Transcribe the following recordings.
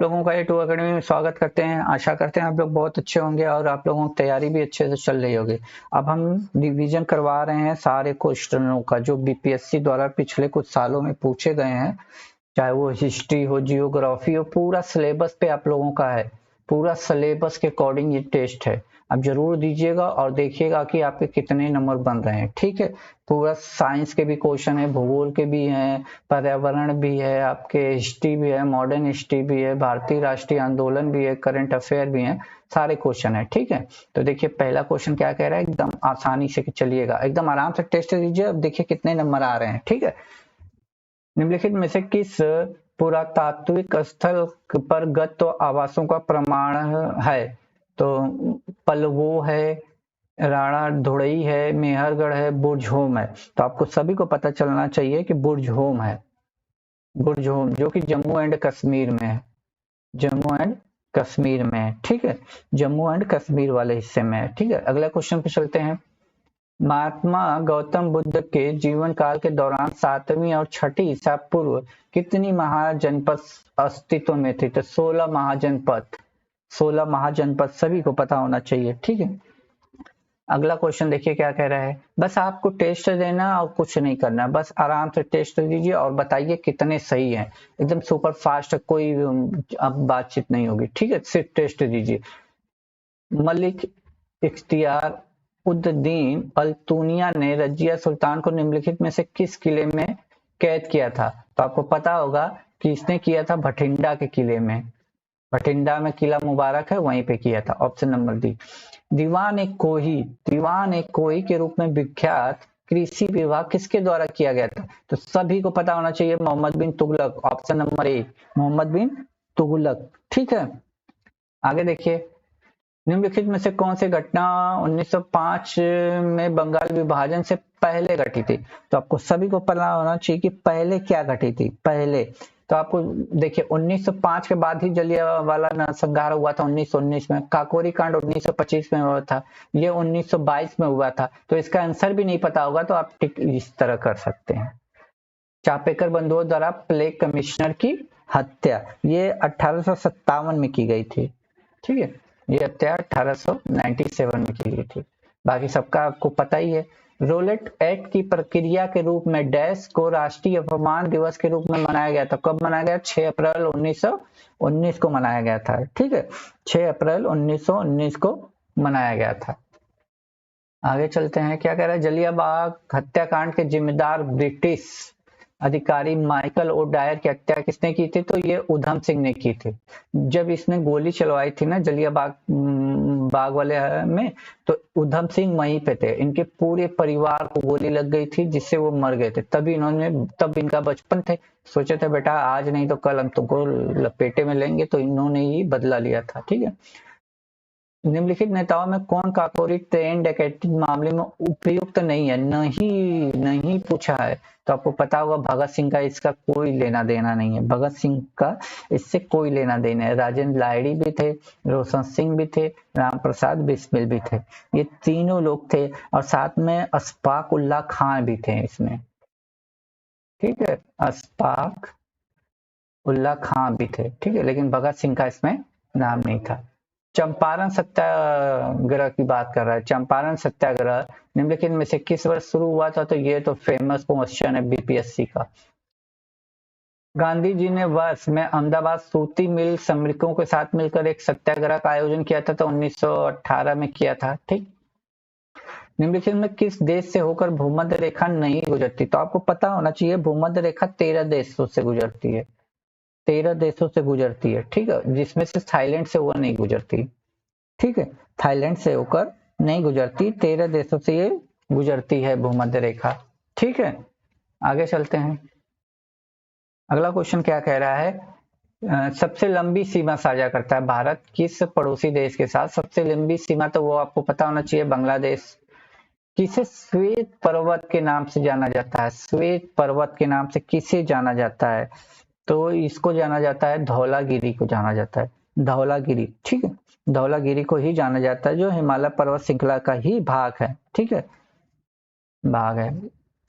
लोगों का A2 academy में स्वागत करते हैं। आशा करते हैं आप लोग बहुत अच्छे होंगे और आप लोगों की तैयारी भी अच्छे से चल रही होगी। अब हम रिवीजन करवा रहे हैं सारे क्वेश्चनों का जो बीपीएससी द्वारा पिछले कुछ सालों में पूछे गए हैं, चाहे वो हिस्ट्री हो, जियोग्राफी हो, पूरा सिलेबस पे आप लोगों का है। पूरा सिलेबस के अकॉर्डिंग ये टेस्ट है। आप जरूर दीजिएगा और देखिएगा कि आपके कितने नंबर बन रहे हैं। ठीक है, पूरा साइंस के भी क्वेश्चन है, भूगोल के भी हैं, पर्यावरण भी है, आपके हिस्ट्री भी है, मॉडर्न हिस्ट्री भी है, भारतीय राष्ट्रीय आंदोलन भी है, करंट अफेयर भी है, सारे क्वेश्चन है। ठीक है, तो देखिए पहला क्वेश्चन क्या कह रहा है, एकदम आसानी से चलिएगा, एकदम आराम से टेस्ट दीजिए। अब देखिए कितने नंबर आ रहे हैं। ठीक है, निम्नलिखित में से किस पुरातात्विक स्थल पर गत आवासों का प्रमाण है? तो पलवो है, राणा धुड़ई है, मेहरगढ़ है, बुर्जहोम है। तो आपको सभी को पता चलना चाहिए कि बुर्जहोम है, बुर्जहोम जो कि जम्मू एंड कश्मीर में है, जम्मू एंड कश्मीर में है। ठीक है, जम्मू एंड कश्मीर वाले हिस्से में है। ठीक है, अगला क्वेश्चन पे चलते हैं। महात्मा गौतम बुद्ध के जीवन काल के दौरान 7वीं और 6ठी ईसा पूर्व कितनी महाजनपद अस्तित्व में थी? तो 16 महाजनपद, 16 महाजनपद सभी को पता होना चाहिए। ठीक है, अगला क्वेश्चन देखिए क्या कह रहा है। बस आपको टेस्ट देना और कुछ नहीं करना, बस आराम से टेस्ट दीजिए और बताइए कितने सही हैं। एकदम सुपर फास्ट, कोई अब बातचीत नहीं होगी। ठीक है, सिर्फ टेस्ट दीजिए। मलिक इख्तियार उद्दीन अल्तुनिया ने रजिया सुल्तान को निम्नलिखित में से किस किले में कैद किया था? तो आपको पता होगा कि इसने किया था भटिंडा के किले में, भटिंडा में किला मुबारक है, वहीं पे किया था। Option number D. दीवान एक कोही, दीवान एक कोही के रूप में विख्यात कृषि विभाग किसके द्वारा किया गया था? तो सभी को पता होना चाहिए, Mohammad bin Tughlaq. Option number A, Mohammad bin Tughlaq. ठीक है, आगे देखिए। निम्नलिखित में से कौन सी घटना 1905 में बंगाल विभाजन से पहले घटी थी? तो आपको सभी को पता होना चाहिए कि पहले क्या घटी थी। पहले तो आपको देखिए 1905 के बाद ही जलियांवाला नरसंहार हुआ था 1919 में, काकोरी कांड 1925 में हुआ था, ये 1922 में हुआ था। तो इसका आंसर भी नहीं पता होगा तो आप टिक इस तरह कर सकते हैं। चापेकर बंधुओं द्वारा प्लेग कमिश्नर की हत्या, ये 1857 में की गई थी। ठीक है, ये हत्या 1897 में की गई थी। बाकी सबका आपको पता ही है। रोलेट एक्ट की प्रक्रिया के रूप में डैश को राष्ट्रीय अपमान दिवस के रूप में मनाया गया था। कब मनाया गया? 6 अप्रैल 1919 को मनाया गया था। ठीक है, 6 अप्रैल 1919 को मनाया गया था। आगे चलते हैं, क्या कह रहा है। जलियांवाला हत्याकांड के जिम्मेदार ब्रिटिश अधिकारी माइकल ओ डायर की हत्या किसने की थी? तो ये उधम सिंह ने की थी। जब इसने गोली चलवाई थी ना जलियांवाला बाग वाले में, तो उधम सिंह वहीं पे थे। इनके पूरे परिवार को गोली लग गई थी जिससे वो मर गए थे। तब इनका बचपन थे, सोचे थे बेटा आज नहीं तो कल हम तुमको लपेटे में लेंगे, तो इन्होंने ही बदला लिया था। ठीक है, निम्नलिखित नेताओं में कौन काकोरी ट्रेन डकैती मामले में उपयुक्त नहीं है? नहीं पूछा है। तो आपको पता होगा भगत सिंह का इसका कोई लेना देना नहीं है, भगत सिंह का इससे कोई लेना देना है। राजेंद्र लाहिड़ी भी थे, रोशन सिंह भी थे, राम प्रसाद बिस्मिल भी थे, ये तीनों लोग थे। और साथ में अशफाक उल्लाह खान भी थे इसमें। ठीक है, अशफाक उल्लाह खान भी थे। ठीक है, लेकिन भगत सिंह का इसमें नाम नहीं था। चंपारण सत्याग्रह की बात कर रहा है। चंपारण सत्याग्रह निम्नलिखित में से किस वर्ष शुरू हुआ था? तो ये तो फेमस क्वेश्चन है बीपीएससी का। गांधी जी ने वर्ष में अहमदाबाद सूती मिल श्रमिकों के साथ मिलकर एक सत्याग्रह का आयोजन किया था, तो 1918 में किया था। ठीक, निम्नलिखित में किस देश से होकर भूमध्य रेखा नहीं गुजरती? तो आपको पता होना चाहिए भूमध्य रेखा 13 देशों से गुजरती है, 13 देशों से गुजरती है। ठीक है, जिसमें से थाईलैंड से वो नहीं गुजरती। ठीक है, थाईलैंड से होकर नहीं गुजरती, 13 देशों से ये गुजरती है भूमध्य रेखा। ठीक है, आगे चलते हैं। अगला क्वेश्चन क्या कह रहा है। सबसे लंबी सीमा साझा करता है भारत किस पड़ोसी देश के साथ? सबसे लंबी सीमा तो वो आपको पता होना चाहिए, बांग्लादेश। किसे श्वेत पर्वत के नाम से जाना जाता है? श्वेत पर्वत के नाम से किसे जाना जाता है? तो इसको जाना जाता है, धौलागिरी को जाना जाता है, धौलागिरी। ठीक है, धौलागिरी को ही जाना जाता है, जो हिमालय पर्वत श्रृंखला का ही भाग है। ठीक है, भाग है।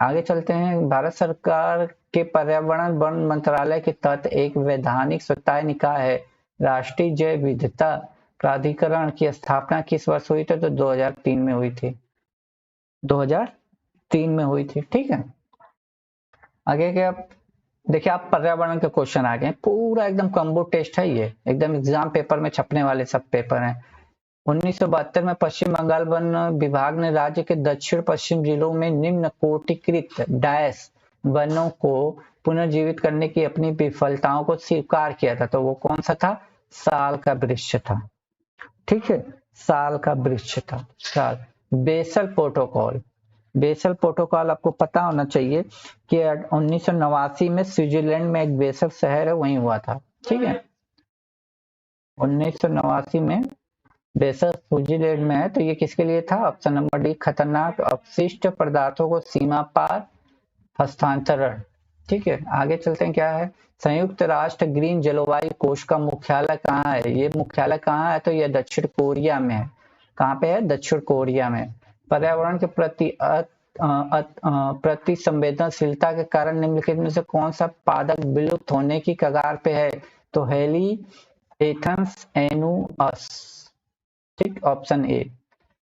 आगे चलते हैं। भारत सरकार के पर्यावरण वन मंत्रालय के तहत एक वैधानिक स्वतंत्र निकाय है राष्ट्रीय जैव विविधता प्राधिकरण की स्थापना किस वर्ष हुई थी? तो 2003 में हुई थी, 2003 में हुई थी। ठीक है, आगे क्या देखिए, आप पर्यावरण के क्वेश्चन आ गए, पूरा एकदम कॉम्बो टेस्ट है ये, एकदम एग्जाम पेपर में छपने वाले सब पेपर हैं। 1972 में पश्चिम बंगाल वन विभाग ने राज्य के दक्षिण पश्चिम जिलों में निम्न कोटिकृत डैश वनों को पुनर्जीवित करने की अपनी विफलताओं को स्वीकार किया था। तो वो कौन सा था? साल का वृक्ष था। ठीक है, साल का वृक्ष था, साल। बेसल प्रोटोकॉल, बेसल प्रोटोकॉल आपको पता होना चाहिए कि 1989 में स्विट्जरलैंड में एक बेसल शहर है, वहीं हुआ था। ठीक है, 1989 में बेसल स्विट्जरलैंड में है। तो ये किसके लिए था? ऑप्शन नंबर डी, खतरनाक अपशिष्ट पदार्थों को सीमा पार हस्तांतरण। ठीक है, आगे चलते हैं, क्या है? संयुक्त राष्ट्र ग्रीन जलवायु कोष का मुख्यालय कहाँ है? ये मुख्यालय कहाँ है? तो ये दक्षिण कोरिया में है। कहाँ पे है? दक्षिण कोरिया में। पर्यावरण के प्रति संवेदनशीलता के कारण निम्नलिखित में से कौन सा पादप विलुप्त होने की कगार पे है? तो हेलिएथम्स एनुअस। ठीक, ऑप्शन ए।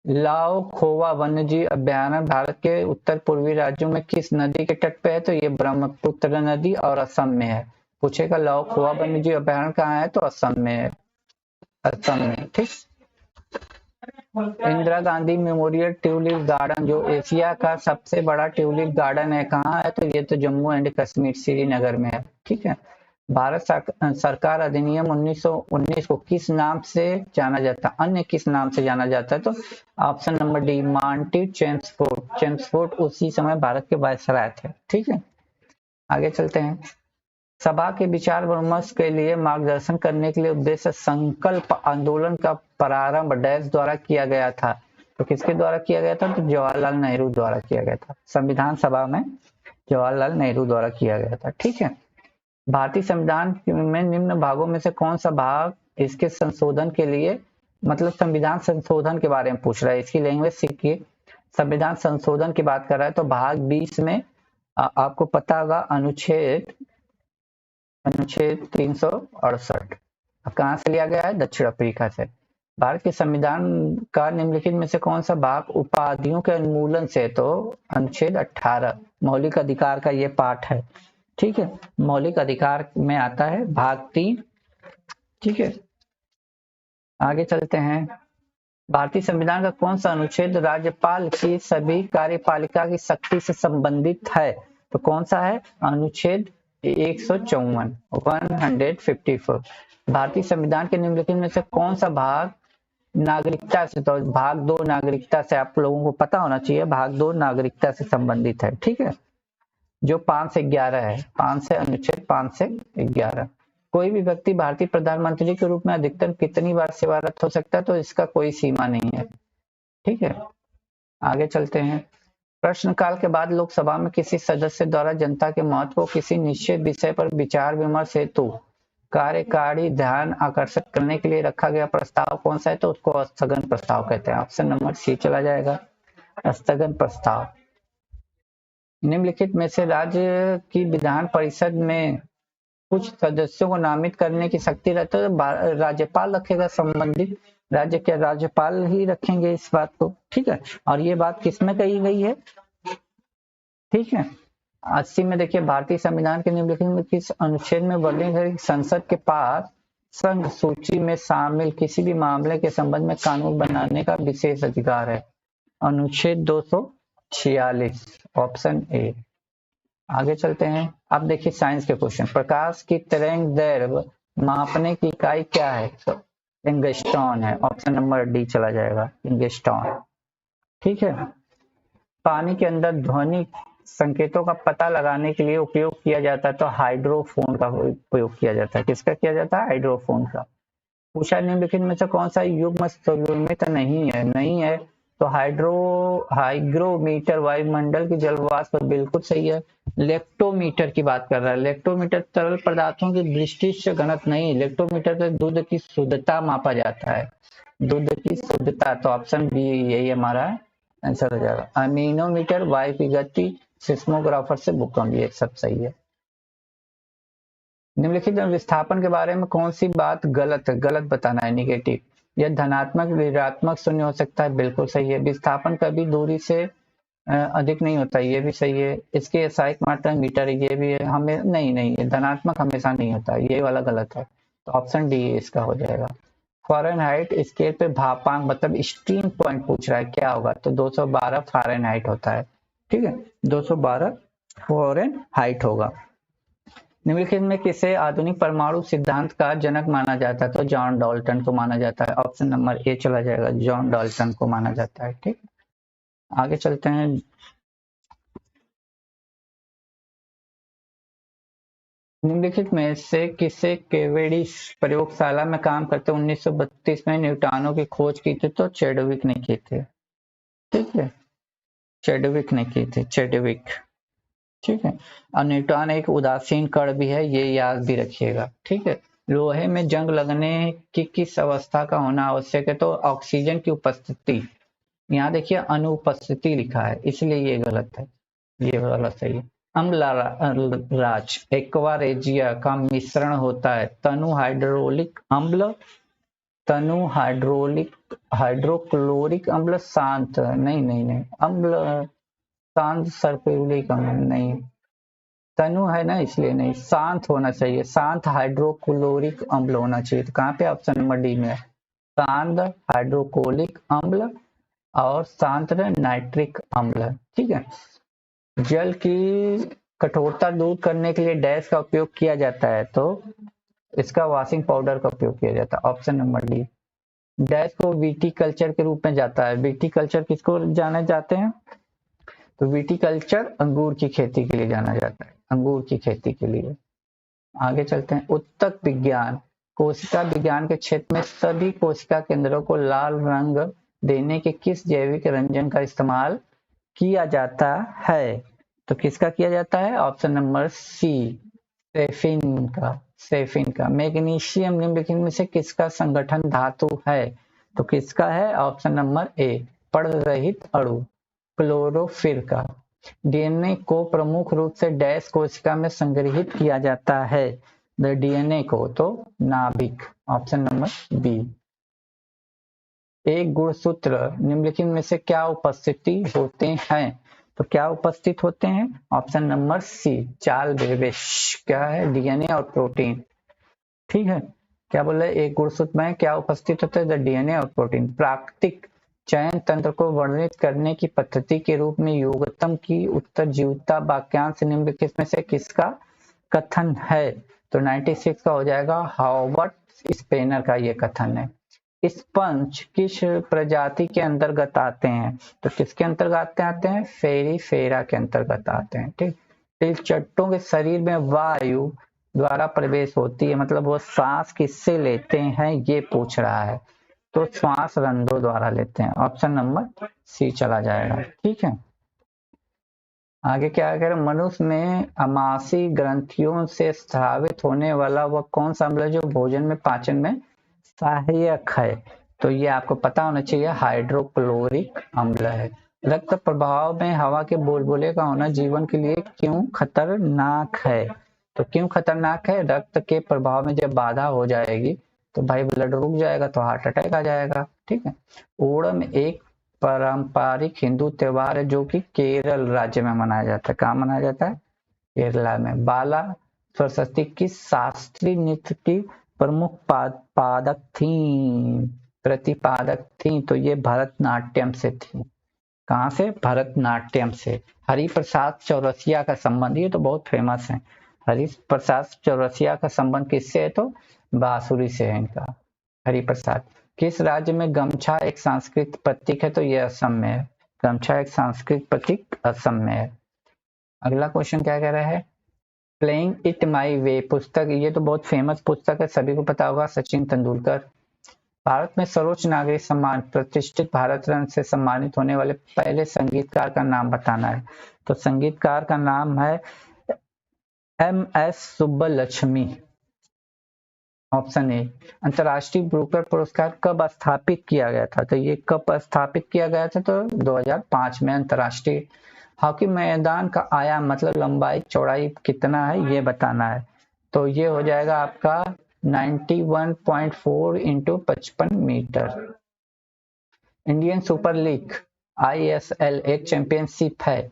लाओ खोवा वन्यजीव अभयारण्य भारत के उत्तर पूर्वी राज्यों में किस नदी के तट पे है? तो ये ब्रह्मपुत्र नदी और असम में है। पूछेगा लाओ खोवा वन्यजीव अभयारण्य कहाँ है? तो असम में है, असम में। ठीक, Indira Gandhi memorial tulip garden जो एशिया का सबसे बड़ा ट्यूलिप गार्डन है, कहाँ है? तो ये तो जम्मू एंड कश्मीर श्रीनगर में है। ठीक है, भारत सरकार अधिनियम 1919 को किस नाम से जाना जाता है? अन्य किस नाम से जाना जाता है? तो option number D, Martin Chelmsford. Chelmsford उसी समय भारत के वायसराय थे। ठीक है, आगे चलते हैं। सभा के विचार विमर्श के लिए मार्गदर्शन करने के लिए उद्देश्य संकल्प आंदोलन का प्रारंभ डैश द्वारा किया गया था? तो किसके द्वारा किया गया था? तो जवाहरलाल नेहरू द्वारा किया गया था। संविधान सभा में जवाहरलाल नेहरू द्वारा किया गया था। ठीक है, भारतीय संविधान में निम्न भागों में से कौन सा भाग इसके संशोधन के लिए, मतलब संविधान संशोधन के बारे में पूछ रहा है, इसकी लैंग्वेज सीखिए। संविधान संशोधन की बात कर रहा है तो भाग 20 में आपको पता होगा अनुच्छेद 368 कहाँ से लिया गया है? दक्षिण अफ्रीका से। भारत के संविधान का निम्नलिखित में से कौन सा भाग उपाधियों के उन्मूलन से? तो अनुच्छेद 18 मौलिक अधिकार का ये पार्ट है। ठीक है, मौलिक अधिकार में आता है भाग 3। ठीक है, आगे चलते हैं। भारतीय संविधान का कौन सा अनुच्छेद राज्यपाल की सभी कार्यपालिका की शक्ति से संबंधित है? तो कौन सा है? अनुच्छेद 154, 154। भारतीय संविधान के निम्नलिखित में से कौन सा भाग नागरिकता से? तो भाग 2 नागरिकता से, आप लोगों को पता होना चाहिए, भाग 2 नागरिकता से संबंधित है। ठीक है, जो 5 से 11 है, 5 से अनुच्छेद 5 से 11। कोई भी व्यक्ति भारतीय प्रधानमंत्री के रूप में अधिकतम कितनी बार सेवारत हो सकता है? तो इसका कोई सीमा नहीं है। ठीक है, आगे चलते हैं। प्रश्नकाल के बाद लोकसभा में किसी सदस्य द्वारा जनता के महत्व को किसी निश्चित विषय पर विचार विमर्श हेतु कार्यकारी ध्यान आकर्षित करने के लिए रखा गया प्रस्ताव कौन सा है? तो उसको स्थगन प्रस्ताव कहते हैं। ऑप्शन नंबर सी चला जाएगा, स्थगन प्रस्ताव। निम्नलिखित में से राज्य की विधान परिषद में कुछ सदस्यों को नामित करने की शक्ति रहती है तो राज्यपाल रखेगा, संबंधित राज्य के राज्यपाल ही रखेंगे इस बात को। ठीक है, और ये बात किसमें कही गई है? ठीक है, 80 में देखिए, भारतीय संविधान के निम्नलिखित में किस अनुच्छेद में वर्णित है? संसद के पास संघ सूची में शामिल किसी भी मामले के संबंध में कानून बनाने का विशेष अधिकार है। अनुच्छेद 246, ऑप्शन ए। आगे चलते हैं। अब देखिए साइंस के क्वेश्चन। प्रकाश की तरंग दैर्घ्य मापने की इकाई क्या है? तो एंगस्ट्रॉन है। ऑप्शन नंबर डी चला जाएगा, एंगस्ट्रॉन। ठीक है, पानी के अंदर ध्वनि संकेतों का पता लगाने के लिए उपयोग किया जाता है तो हाइड्रोफोन का उपयोग किया जाता है। किसका किया जाता है? हाइड्रोफोन का। पूछा निम्नलिखित में से कौन सा युग्म संयुग्मित नहीं है? नहीं है तो हाइग्रोमीटर वायुमंडल की जल वाष्प बिल्कुल सही है। लेक्टोमीटर की बात कर रहा है। लेक्टोमीटर तरल पदार्थों की दृष्टि से गणित नहीं, लेक्टोमीटर से दूध की शुद्धता मापा जाता है, दूध की शुद्धता। तो ऑप्शन बी यही हमारा आंसर हो जाएगा। अमीनोमीटर वायु की गति, सिस्मोग्राफर से भूकंप, ये सब सही है। निम्नलिखित विस्थापन के बारे में कौन सी बात गलत है? गलत बताना है, निगेटिव। यह धनात्मक ऋणात्मक शून्य हो सकता है, बिल्कुल सही है। विस्थापन कभी दूरी से अधिक नहीं होता, ये भी सही है। इसकी एसआई मात्रा मीटर, ये भी है। हमें नहीं नहीं है, धनात्मक हमेशा नहीं होता, ये वाला गलत है। तो ऑप्शन डी इसका हो जाएगा। फ़ारेनहाइट स्केल पे भापांक मतलब स्टीम पॉइंट पूछ रहा है, क्या होगा? तो 212 फ़ारेनहाइट होता है। ठीक है, 212 फ़ारेनहाइट होगा। निम्नलिखित में किसे आधुनिक परमाणु सिद्धांत का जनक माना जाता है? तो जॉन डाल्टन को माना जाता है। ऑप्शन नंबर ए चला जाएगा, जॉन डाल्टन को माना जाता है। ठीक, आगे चलते हैं। निम्नलिखित में से किसे केवेडिस प्रयोगशाला में काम करते 1932 में न्यूट्रॉनों की खोज की थी? तो चैडविक ने की थी। ठीक है, चैडविक ने की थी, चैडविक। ठीक है, और न्यूट्रॉन एक उदासीन कण भी है, ये याद भी रखिएगा। ठीक है, लोहे में जंग लगने की किस अवस्था का होना आवश्यक है? तो ऑक्सीजन की उपस्थिति। यहाँ देखिए अनुपस्थिति लिखा है, इसलिए ये गलत है, ये वाला सही है। अम्लराज एक्वा रेजिया का मिश्रण होता है तनु हाइड्रोलिक अम्ल, तनु हाइड्रोक्लोरिक अम्ल, शांत नहीं नहीं नहीं अम्ल, शांत सल्फ्यूरिक अम्ल नहीं, तनु है ना इसलिए नहीं, शांत होना चाहिए, शांत हाइड्रोक्लोरिक अम्ल होना चाहिए। तो कहाँ पे? ऑप्शन नंबर डी में है, शांत हाइड्रोक्लोरिक अम्ल और शांत नाइट्रिक अम्ल। ठीक है, जल की कठोरता दूर करने के लिए डैश का उपयोग किया जाता है? तो इसका वॉशिंग पाउडर का उपयोग किया जाता है। Option number D. डैश को वीटी कल्चर के रूप में जाता है। वीटी कल्चर किसको जाने जाते हैं? तो वीटी कल्चर अंगूर की खेती के लिए जाना जाता है, अंगूर की खेती के लिए। आगे चलते हैं। उत्तक विज्ञान कोशिका विज्ञान के क्षेत्र में सभी कोशिका केंद्रों को लाल रंग देने के किस जैविक रंजन का इस्तेमाल किया जाता है? तो किसका किया जाता है? ऑप्शन नंबर सी, सेफिन का, सेफिन का। मैग्नीशियम निम्नलिखित में से किसका संगठन धातु है? तो किसका है? ऑप्शन नंबर ए, पड़ रहित अणु, क्लोरोफिल का। डीएनए को प्रमुख रूप से डैश कोशिका में संग्रहित किया जाता है? द डीएनए को तो नाभिक। Option number B. एक गुणसूत्र निम्नलिखित में से क्या उपस्थिति होते हैं? तो क्या उपस्थित होते हैं? ऑप्शन नंबर सी, चाल बेवेश। क्या है? डीएनए और प्रोटीन। ठीक है, क्या बोल रहे हैं? एक गुणसूत्र में क्या उपस्थित होता है? द डीएनए और प्रोटीन। प्राकृतिक चयन तंत्र को वर्णित करने की पद्धति के रूप में योगतम की उत्तरजीविता वाक्यांश निम्नलिखित में से किसका कथन है? तो 96 का हो जाएगा, हॉवर्ड स्पेनर का ये कथन है। स्पंज किस प्रजाति के अंतर्गत आते हैं? तो किसके अंतर्गत आते हैं? फेरीफेरा के अंतर्गत आते हैं। ठीक, तिलचट्टों के शरीर में वायु द्वारा प्रवेश होती है, मतलब वो सांस किससे लेते हैं ये पूछ रहा है। तो श्वास रंध्रों द्वारा लेते हैं। ऑप्शन नंबर सी चला जाएगा। ठीक है, आगे क्या है? मनुष्य में अमाशयी ग्रंथियों से स्रावित होने वाला वह कौन सा अम्ल है जो भोजन में पाचन में सहायक है? तो ये आपको पता होना चाहिए, हाइड्रोक्लोरिक अम्ल है। रक्त प्रवाह में हवा के बुलबुले का होना जीवन के लिए क्यों खतरनाक है? तो क्यों खतरनाक है? रक्त के प्रवाह में जब बाधा हो जाएगी तो भाई ब्लड रुक जाएगा, तो हार्ट अटैक आ जाएगा। ठीक है, ओणम एक पारंपरिक हिंदू त्योहार है जो कि केरल राज्य में मनाया जाता है। कहाँ मनाया जाता है? केरला में। बाला सरस्वती किस शास्त्रीय नृत्य की प्रमुख पादक थी, प्रतिपादक थी? तो ये भरतनाट्यम से थी। कहाँ से? भरतनाट्यम से। हरिप्रसाद चौरसिया का संबंध, ये तो बहुत फेमस है। हरिप्रसाद चौरसिया का संबंध किससे है? तो बांसुरी से है इनका। हरिप्रसाद। किस राज्य में गमछा एक सांस्कृतिक प्रतीक है? तो ये असम में है। गमछा एक सांस्कृतिक प्रतीक असम में है। अगला क्वेश्चन क्या कह रहा है? प्लेइंग इट माई वे पुस्तक, ये तो बहुत फेमस पुस्तक है, सभी को पता होगा, सचिन तेंदुलकर। भारत में सर्वोच्च नागरिक सम्मान प्रतिष्ठित भारत रत्न से सम्मानित होने वाले पहले संगीतकार का नाम बताना है। तो संगीतकार का नाम है MS सुब्बलक्ष्मी। Option A. अंतर्राष्ट्रीय ब्रूकर पुरस्कार कब स्थापित किया गया था? तो ये कब स्थापित किया गया था? तो 2005 में। अंतर्राष्ट्रीय हॉकी मैदान का आयाम मतलब लंबाई चौड़ाई कितना है ये बताना है। तो ये हो जाएगा आपका 91.4 into 55 metre. Indian super league ISL एक चैंपियनशिप है,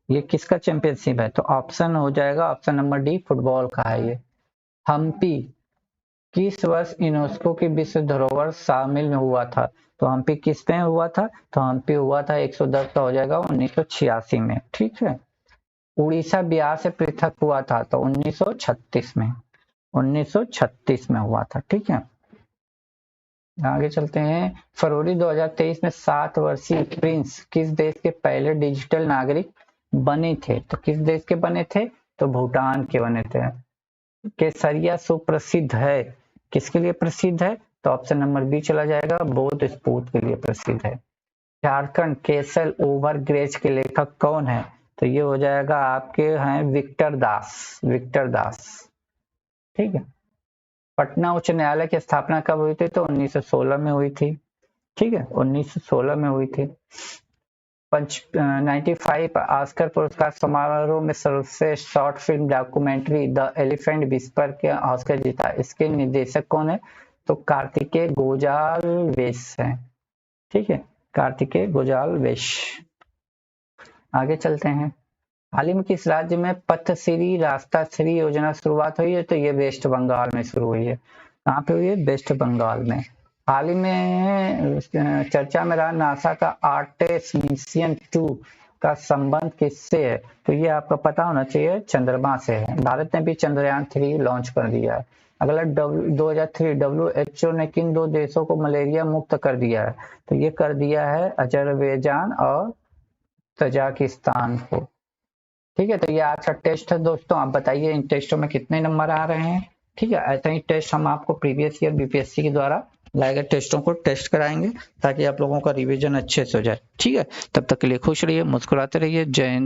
ये किसका चैंपियनशिप है? तो ऑप्शन हो जाएगा ऑप्शन नंबर डी, फुटबॉल का है ये। हम्पी किस वर्ष यूनेस्को की विश्व धरोहर शामिल हुआ था? तो हम्पी किस में हुआ था? तो हम्पी हुआ था 110 का हो जाएगा 1986 में। ठीक है। उड़ीसा बिहार से पृथक हुआ था तो 1936 में, 1936 में हुआ था। ठीक है। आगे चलते हैं। फरवरी 2023 में 7 वर्षीय प्रिंस किस देश के पहले डिजिटल नागरिक बने थे? तो किस देश के बने थे? तो भूटान के बने थे। केसरिया सुप्रसिद्ध है, किसके लिए प्रसिद्ध है? तो ऑप्शन नंबर बी चला जाएगा, बौद्ध स्पूत के लिए प्रसिद्ध है। झारखंड केसल ओवरग्रेज के लेखक कौन है? तो ये हो जाएगा आपके हैं विक्टर दास, विक्टर दास। ठीक है। पटना उच्च न्यायालय की स्थापना कब हुई थी? तो 1916 में हुई थी। ठीक है, 1916 में हुई थी। 95 ऑस्कर पुरस्कार समारोह में सर्वश्रेष्ठ short film documentary the elephant whisper के ऑस्कर जीता। इसके निर्देशक कौन है? तो कार्तिकेय गोजालवेस है। ठीक है, कार्तिकेय गोजालवेस। आगे चलते हैं। हाल ही में किस राज्य में पथश्री रास्ता श्री योजना शुरुआत हुई है? तो ये वेस्ट बंगाल में शुरू हुई है। कहाँ पे हुई है? वेस्ट बंगाल में। हाल ही में चर्चा में रहा नासा का आर्टेस मिशन 2 का संबंध किससे है? तो ये आपको पता होना चाहिए, चंद्रमा से है। भारत ने भी चंद्रयान 3 लॉन्च कर दिया है। अगला 2003 WHO ने किन 2 देशों को मलेरिया मुक्त कर दिया है? तो ये कर दिया है अजरबैजान और तजाकिस्तान को। ठीक है, तो ये आज का टेस्ट है दोस्तों। आप बताइए इन टेस्टों में कितने नंबर आ रहे हैं? ठीक है, ऐसा ही टेस्ट हम आपको प्रीवियस ईयर BPSC के द्वारा लाए गए टेस्टों को टेस्ट कराएंगे ताकि आप लोगों का रिवीजन अच्छे से हो जाए। ठीक है, तब तक के लिए खुश रहिए, मुस्कुराते रहिए। जय हिंद।